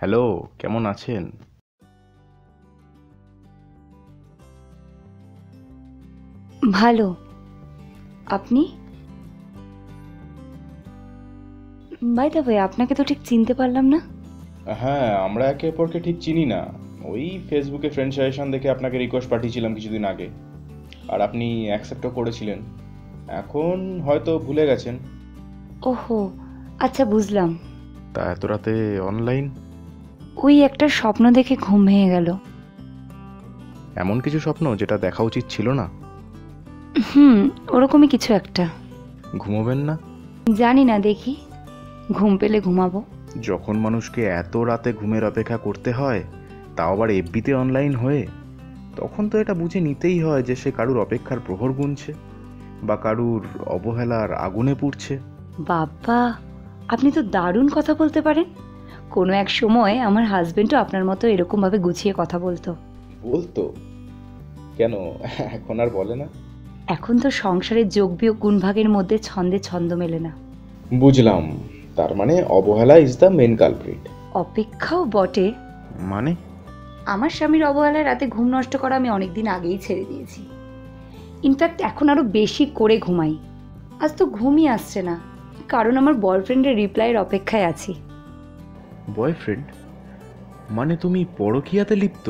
Hello, কেমন আছেন? ভালো। আপনি? বাই দ্য ওয়ে, আপনাকে তো ঠিক চিনতে পারলাম না। হ্যাঁ, আমরা একে অপরকে ঠিক চিনি না। ওই ফেসবুকে ফ্রেন্ড সাজেশন দেখে আপনাকে রিকোয়েস্ট পাঠিয়েছিলাম কিছুদিন আগে, আর আপনি অ্যাকসেপ্টও করেছিলেন। এখন হয়তো ভুলে গেছেন। ওহো, আচ্ছা বুঝলাম। তা এত রাতে অনলাইন? ওই একটা স্বপ্ন দেখে ঘুম ভেঙে গেল। এমন কিছু স্বপ্ন যেটা দেখা উচিত ছিল না? হুম, ওরকমই কিছু একটা। ঘুমোবেন না? জানি না, দেখি। ঘুম পেলে ঘুমাবো। যখন মানুষকে এত রাতে ঘুমের অপেক্ষা করতে হয়, তাও আবার এফবিতে অনলাইন হয়ে, তখন তো এটা বুঝে নিতেই হয় যে সে কারুর অপেক্ষার প্রহর গুনছে বা কারুর অবহেলার আগুনে পুড়ছে। বাবা, আপনি তো দারুণ কথা বলতে পারেন। কোনো এক সময় আমার হাজবেন্ডও আপনার মতো এরকমভাবে গুছিয়ে কথা বলতো। বলতো? কেন এখন আর বলে না? এখন তো সংসারের যোগ বিয়োগ গুণভাগের মধ্যে ছন্দে ছন্দ মেলে না। বুঝলাম। তার মানে অবহেলা ইজ দ্য মেন কালপ্রিট। অপেক্ষাও বটে। মানে? আমার স্বামীর অবহেলায় রাতে ঘুম নষ্ট করা আমি অনেকদিন আগেই ছেড়ে দিয়েছি। ইনফ্যাক্ট এখন আরও বেশি করে ঘুমাই। আজ তো ঘুমই আসছে না, কারণ আমার বয়ফ্রেন্ডের রিপ্লাইয়ের অপেক্ষায় আছি। বয়ফ্রেন্ড? মানে তুমি পরকীয়াতে লিপ্ত?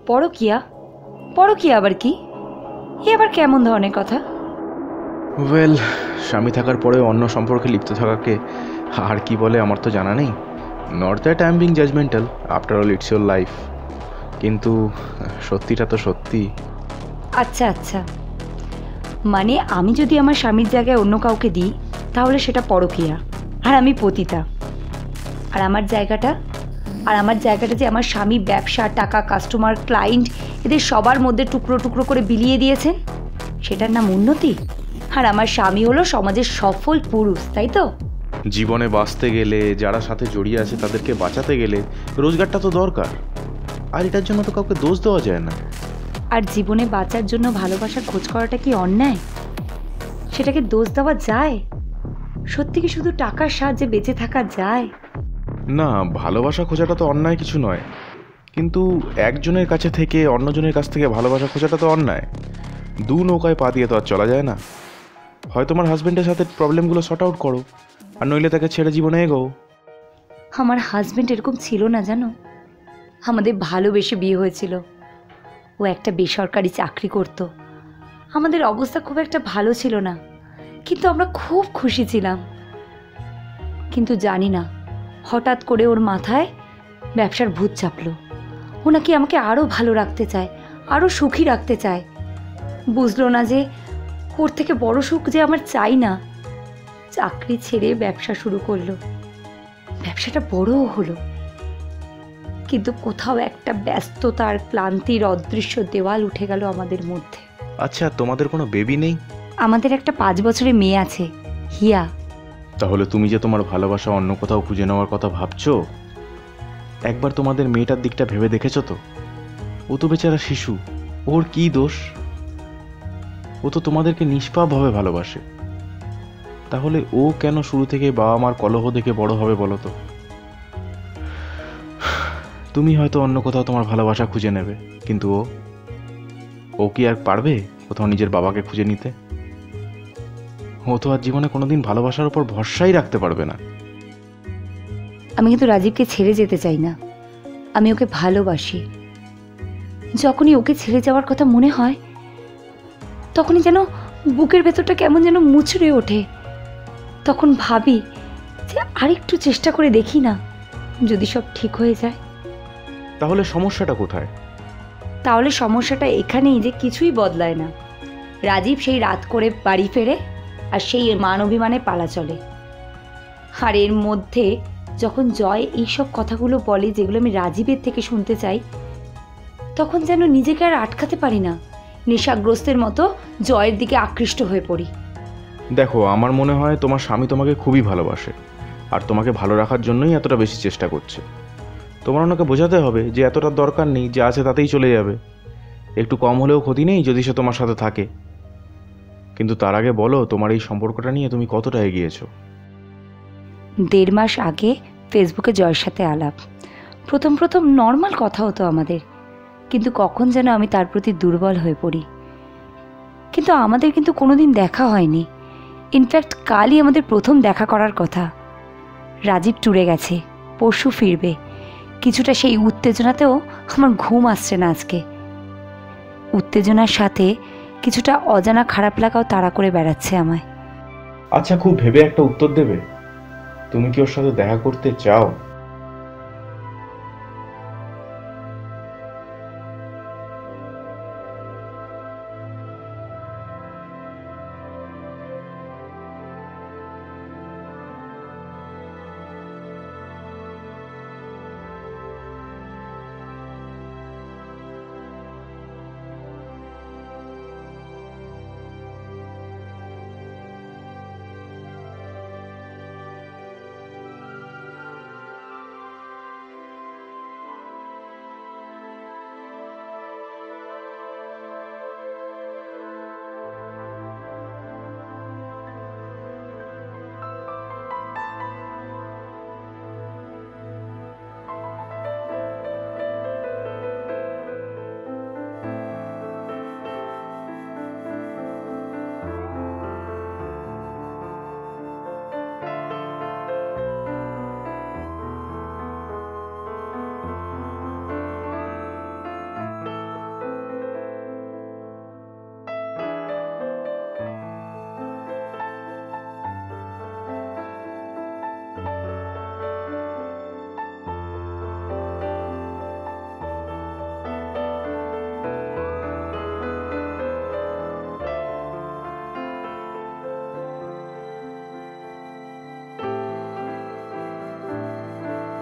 পরকীয়া? পরকীয়া আবার কি? এ আবার কেমন ধরনের কথা? ওয়েল, স্বামী থাকার পরে অন্য সম্পর্কে লিপ্ত থাকাকে আর কি বলে আমার তো জানা নেই। Not that I am being judgmental, after all it's your life. কিন্তু সত্যিটা তো সত্যি। আচ্ছা আচ্ছা, মানে আমি যদি আমার স্বামীর জায়গায় অন্য কাউকে দিই তাহলে সেটা পরকীয়া, আর আমি পতিতা। আর আমার জায়গাটা যে আমার স্বামী ব্যবসা, টাকা, কাস্টমার, ক্লায়েন্ট এদের সবার মধ্যে টুকরো টুকরো করে বিলিয়ে দিয়েছেন, সেটার নাম উন্নতি। আর আমার স্বামী হলো সমাজের সফল পুরুষ, তাই তো? জীবনে বাঁচতে গেলে, যারা সাথে জড়িয়ে আছে তাদেরকে বাঁচাতে গেলে রোজগারটা তো দরকার, আর এটার জন্য তো কাউকে দোষ দেওয়া যায় না। আর জীবনে বাঁচার জন্য ভালোবাসার খোঁজ করাটা কি অন্যায়? সেটাকে দোষ দেওয়া যায়? সত্যি কি শুধু টাকার সাহায্যে বেঁচে থাকা যায়? না, ভালোবাসা খোঁজাটা তো অন্যায় কিছু নয়, কিন্তু একজনের কাছে থেকে অন্যজনের কাছ থেকে ভালোবাসা খোঁজাটা তো অন্যায়। দু নৌকায় পা দিয়ে তো আর চলা যায় না। হয় তোমার হাজবেন্ডের সাথে প্রবলেমগুলো সর্ট আউট করো, আর নইলে তাকে ছেড়ে জীবনে এগোও। আমার হাজবেন্ড এরকম ছিল না, জানো। আমাদের ভালোবেসে বিয়ে হয়েছিল। ও একটা বেসরকারি চাকরি করত। আমাদের অবস্থা খুব একটা ভালো ছিল না, কিন্তু আমরা খুব খুশি ছিলাম। কিন্তু জানি না, হঠাৎ করে ওর মাথায় ব্যবসার ভূত চাপলো। ও নাকি আমাকে আরও ভালো রাখতে চায়, আরও সুখী রাখতে চায়। বুঝলো না যে ওর থেকে বড় সুখ যে আমার চাই না। চাকরি ছেড়ে ব্যবসা শুরু করলো। ব্যবসাটা বড়ও হলো, কিন্তু কোথাও একটা ব্যস্ততার, ক্লান্তির অদৃশ্য দেওয়াল উঠে গেল আমাদের মধ্যে। আচ্ছা, তোমাদের কোনো বেবি নেই? আমাদের একটা 5 বছরের মেয়ে আছে, হিয়া। তাহলে তুমি যে তোমার ভালোবাসা অন্য কোথাও খুঁজে নেওয়ার কথা ভাবছো, একবার তোমাদের মেয়েটার দিকটা ভেবে দেখেছো তো? ও তো বেচারা শিশু, ওর কি দোষ? ও তো তোমাদেরকে নিষ্পাপভাবে ভালোবাসে। তাহলে ও কেন শুরু থেকে বাবা মার কলহ দেখে বড় হবে বলো তো? তুমি হয়তো অন্য কোথাও তোমার ভালোবাসা খুঁজে নেবে, কিন্তু ও কি আর পারবে কোথাও নিজের বাবাকে খুঁজে নিতে? ও তো আর জীবনে কোনোদিন ভালোবাসার উপর ভরসাই রাখতে পারবে না। আমি কিন্তু রাজীবকে ছেড়ে যেতে চাই না। আমি ওকে ভালোবাসি। যখনই ওকে ছেড়ে যাওয়ার কথা মনে হয়, তখনই যেন বুকের ভেতরটা কেমন যেন মুচড়ে ওঠে। তখন ভাবি যে আরেকটু চেষ্টা করে দেখি না, যদি সব ঠিক হয়ে যায়। তাহলে সমস্যাটা কোথায়? তাহলে সমস্যাটা এখানেই যে কিছুই বদলায় না। রাজীব সেই রাত করে বাড়ি ফেরে, আর সেই মান অভিমানে পালা চলে। আর এর মধ্যে যখন জয় এইসব কথাগুলো বলে যেগুলো আমি রাজীবের থেকে শুনতে চাই, তখন যেন নিজেকে আর আটকাতে পারি না। নেশাগ্রস্তের মতো জয়ের দিকে আকৃষ্ট হয়ে পড়ি। দেখো, আমার মনে হয় তোমার স্বামী তোমাকে খুবই ভালোবাসে, আর তোমাকে ভালো রাখার জন্যই এতটা বেশি চেষ্টা করছে। তোমার ওনাকে বোঝাতে হবে যে এতটা দরকার নেই, যে আছে তাতেই চলে যাবে। একটু কম হলেও ক্ষতি নেই যদি সে তোমার সাথে থাকে। কিন্তু তার আগে বলো, তোমার এই সম্পর্কটা নিয়ে তুমি কতটা এগিয়েছো? 1.5 মাস আগে ফেসবুকে জয়ের সাথে আলাপ। প্রথম প্রথম নর্মাল কথা হতো আমাদের, কিন্তু কখন যেন আমি তার প্রতি দুর্বল হয়ে পড়ি। কিন্তু আমাদের কিন্তু কোনোদিন দেখা হয়নি। ইনফ্যাক্ট কালই আমাদের প্রথম দেখা করার কথা। রাজীব ট্যুরে গেছে, পরশু ফিরবে। কিছুটা সেই উত্তেজনাতেও আমার ঘুম আসছে না আজকে। উত্তেজনার সাথে কিছুটা অজানা খারাপ লাগাও তাড়া করে বেড়াচ্ছে আমায়। আচ্ছা, খুব ভেবে একটা উত্তর দেবে। তুমি কি ওর সাথে দেখা করতে চাও?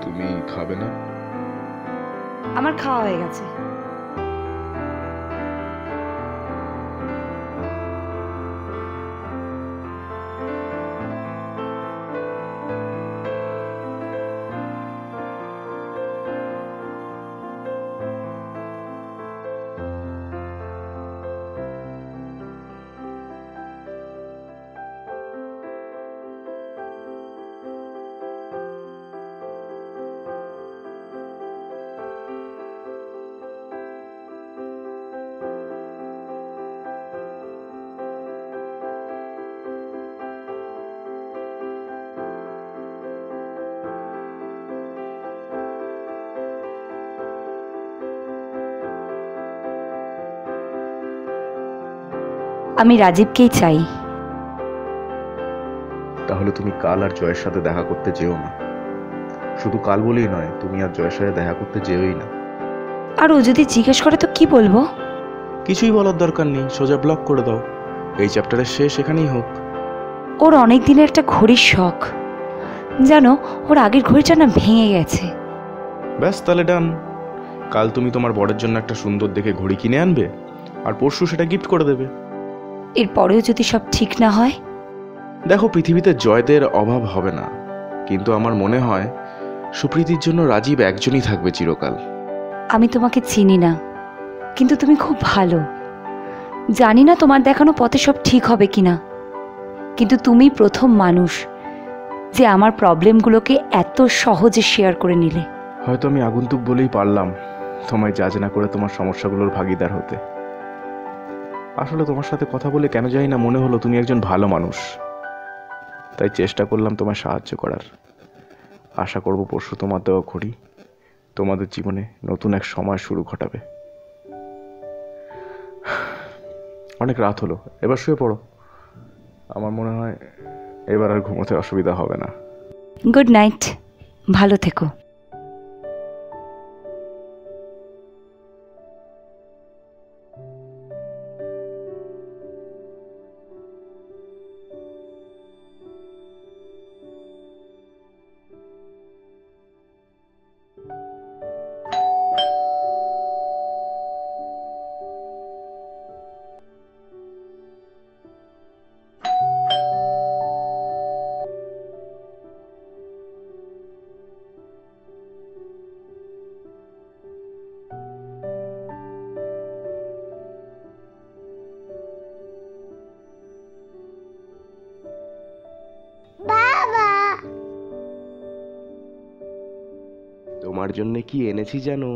তুমি খাবে না? আমার খাওয়া হয়ে গেছে। আমি রাজীবকেই চাই। তাহলে তুমি কাল আর জয়ের সাথে দেখা করতে যেও না। শুধু কাল বলেই নয়, তুমি আর জয়ের সাথে দেখা করতে যেওই না। আর ও যদি জিজ্ঞেস করে তো কি বলবো? কিছুই বলার দরকার নেই, সোজা ব্লক করে দাও। এই চ্যাপ্টারের শেষ এখানেই হোক। ওর অনেক দিনের একটা ঘড়ির শখ, জানো, ওর আগের ঘড়িটা না ভেঙে গেছে। ব্যাস, তাহলে ডান। কাল তুমি তোমার বরের জন্য একটা সুন্দর দেখে ঘড়ি কিনে আনবে, আর পরশু সেটা গিফট করে দেবে। এরপরেও যদি সব ঠিক না হয়? দেখো, পৃথিবীতে জয়দের অভাব হবে না, কিন্তু আমার মনে হয় সুপ্রীতির জন্য রাজীব একজনই থাকবে চিরকাল। আমি তোমাকে চিনি না, কিন্তু তুমি খুব ভালো। জানি না তোমার দেখানো পথে সব ঠিক হবে কিনা, কিন্তু তুমি প্রথম মানুষ যে আমার প্রবলেমগুলোকে এত সহজে শেয়ার করে নিলে। হয়তো আমি আগন্তুক বলেই পারলাম তোমায় জাজ না করে তোমার সমস্যাগুলোর ভাগিদার হতে। আসলে তোমার সাথে কথা বলে কেন জানি না মনে হলো তুমি একজন ভালো মানুষ, তাই চেষ্টা করলাম তোমায় সাহায্য করার। আশা করব পরশু তোমার দেওয়া ঘড়ি তোমাদের জীবনে নতুন এক সময় শুরু ঘটাবে। অনেক রাত হলো, এবার শুয়ে পড়ো। আমার মনে হয় এবার আর ঘুমোতে অসুবিধা হবে না। গুড নাইট, ভালো থেকো। তোমার জন্য কি এনেছি জানো?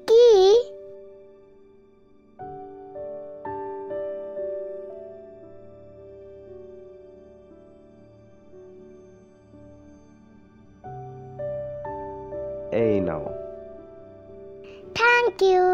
কি? এই নাও। Thank you.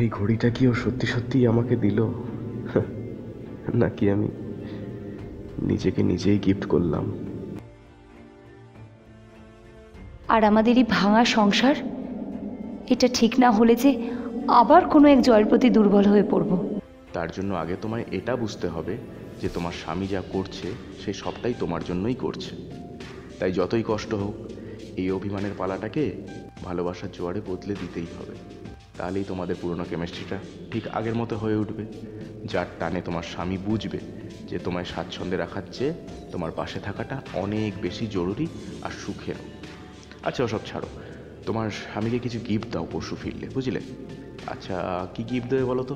এই ঘড়িটা কি ও সত্যি সত্যিই আমাকে দিল, নাকি আমি নিজেকে নিজেই গিফট করলাম? আর আমাদের এই ভাঙা সংসার, এটা ঠিক না হলে যে আবার কোনো এক জয়ের প্রতি দুর্বল হয়ে পড়ব। তার জন্য আগে তোমায় এটা বুঝতে হবে যে তোমার স্বামী যা করছে সে সবটাই তোমার জন্যই করছে। তাই যতই কষ্ট হোক, এই অভিমানের পালাটাকে ভালোবাসার জোয়ারে বদলে দিতেই হবে। তাহলেই তোমাদের পুরনো কেমিস্ট্রিটা ঠিক আগের মতো হয়ে উঠবে, যার টানে তোমার স্বামী বুঝবে যে তোমায় স্বাচ্ছন্দ্যে রাখার চেয়ে তোমার পাশে থাকাটা অনেক বেশি জরুরি আর সুখের। আচ্ছা ওসব ছাড়ো, তোমার স্বামীকে কিছু গিফট দাও পরশু ফিরলে, বুঝলে? আচ্ছা কি গিফট দেবে বলো তো?